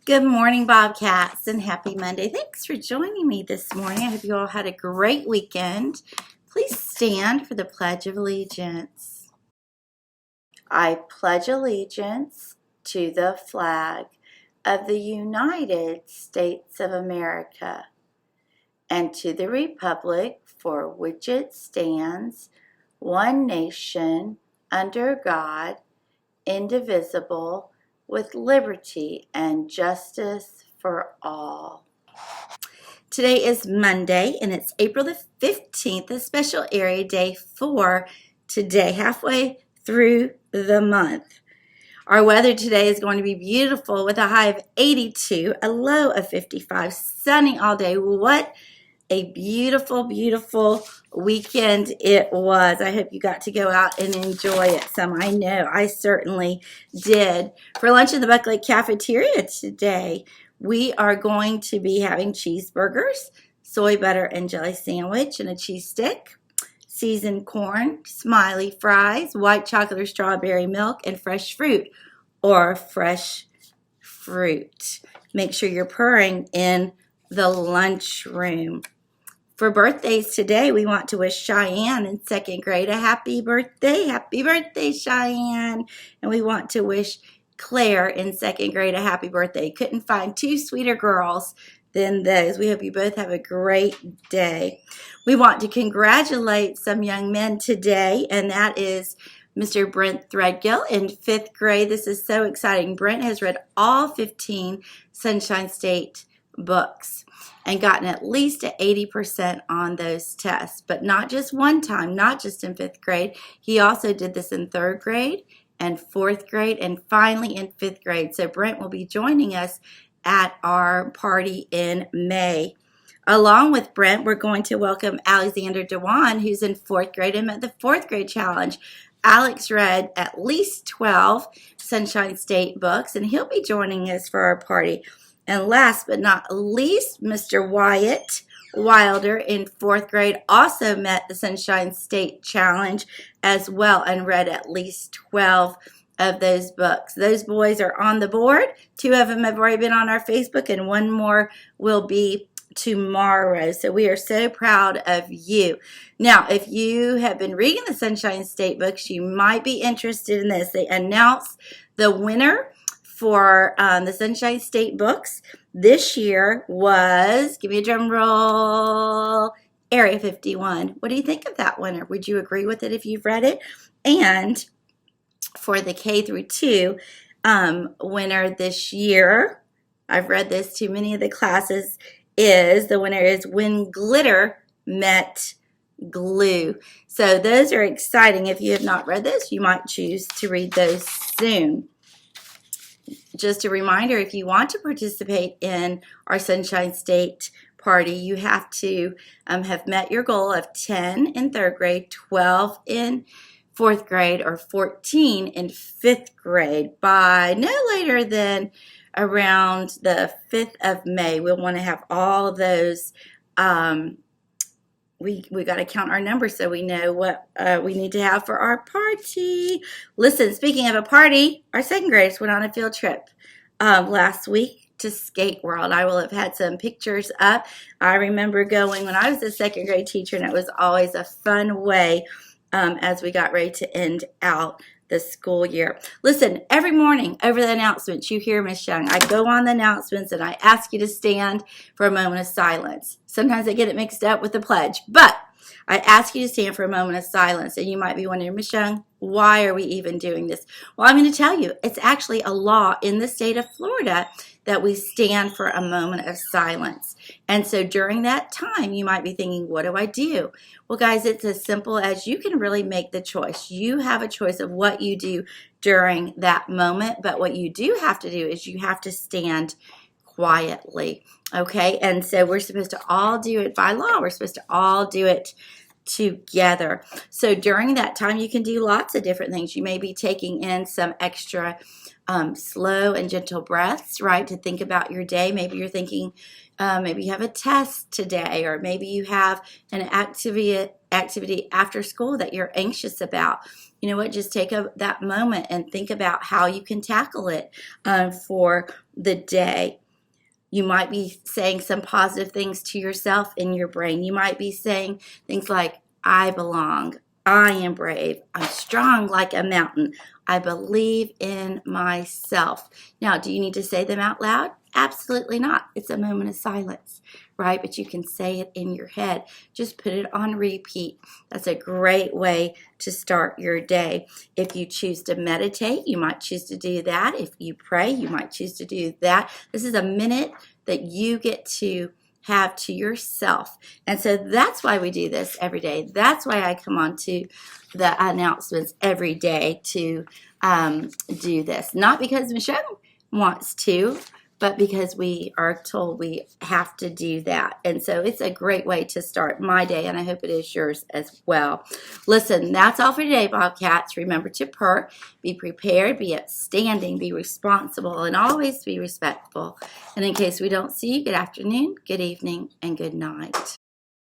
Good morning, Bobcats, and happy Monday. Thanks for joining me this morning. I hope you all had a great weekend. Please stand for the Pledge of Allegiance. I pledge allegiance to the flag of the United States of America and to the republic for which it stands, one nation, under God, indivisible, with liberty and justice for all. Today is Monday, and it's April the 15th, a special area day for today, halfway through the month. Our weather today is going to be beautiful with a high of 82, a low of 55, sunny all day. What a beautiful, beautiful weekend it was. I hope you got to go out and enjoy it some. I know I certainly did. For lunch in the Buck Lake Cafeteria today, we are going to be having cheeseburgers, soy butter and jelly sandwich, and a cheese stick, seasoned corn, smiley fries, white chocolate or strawberry milk, and fresh fruit or fresh fruit. Make sure you're purring in the lunchroom. For birthdays today, we want to wish Cheyenne in second grade a happy birthday. Happy birthday, Cheyenne. And we want to wish Claire in second grade a happy birthday. Couldn't find two sweeter girls than those. We hope you both have a great day. We want to congratulate some young men today, and that is Mr. Brent Threadgill in fifth grade. This is so exciting. Brent has read all 15 Sunshine State books and gotten at least an 80% on those tests, but not just one time, not just in fifth grade. He also did this in third grade and fourth grade and finally in fifth grade. So Brent will be joining us at our party in May. Along with Brent, we're going to welcome Alexander Dewan, who's in fourth grade and at the fourth grade challenge. Alex read at least 12 Sunshine State books, and he'll be joining us for our party. And last but not least, Mr. Wyatt Wilder in fourth grade also met the Sunshine State Challenge as well and read at least 12 of those books. Those boys are on the board. 2 of them have already been on our Facebook, and 1 more will be tomorrow. So we are so proud of you. Now, if you have been reading the Sunshine State books, you might be interested in this. They announced the winner for the Sunshine State books this year was, give me a drum roll, Area 51. What do you think of that winner? Would you agree with it if you've read it? And for the K through 2 winner this year, I've read this to many of the classes, the winner is When Glitter Met Glue. So those are exciting. If you have not read this, you might choose to read those soon. Just a reminder, if you want to participate in our Sunshine State party, you have to have met your goal of 10 in third grade, 12 in fourth grade, or 14 in fifth grade by no later than around the 5th of May. We'll want to have all of those. We got to count our numbers so we know what we need to have for our party. Listen, speaking of a party, our second graders went on a field trip last week to Skate World. I will have had some pictures up. I remember going when I was a second grade teacher, and it was always a fun way as we got ready to end out the school year. Listen, every morning over the announcements, you hear Miss Young. I go on the announcements and I ask you to stand for a moment of silence. Sometimes I get it mixed up with the pledge, but I ask you to stand for a moment of silence. And you might be wondering, Miss Young, why are we even doing this? Well, I'm going to tell you, it's actually a law in the state of Florida that we stand for a moment of silence. And so during that time, you might be thinking, what do I do? Well, guys, it's as simple as you can really make the choice. You have a choice of what you do during that moment. But what you do have to do is you have to stand quietly. Okay, and so we're supposed to all do it by law. We're supposed to all do it together. So during that time, you can do lots of different things. You may be taking in some extra slow and gentle breaths, right, to think about your day. Maybe you're thinking, maybe you have a test today, or maybe you have an activity after school that you're anxious about. You know what, just take that moment and think about how you can tackle it for the day. You might be saying some positive things to yourself in your brain. You might be saying things like, I belong. I am brave. I'm strong like a mountain. I believe in myself. Now, do you need to say them out loud? Absolutely not. It's a moment of silence, right? But you can say it in your head. Just put it on repeat. That's a great way to start your day. If you choose to meditate, you might choose to do that. If you pray, you might choose to do that. This is a minute that you get to have to yourself. And so that's why we do this every day. That's why I come on to the announcements every day to do this. Not because Michelle wants to, but because we are told we have to do that. And so it's a great way to start my day, and I hope it is yours as well. Listen, that's all for today, Bobcats. Remember to purr, be prepared, be upstanding, be responsible, and always be respectful. And in case we don't see you, good afternoon, good evening, and good night.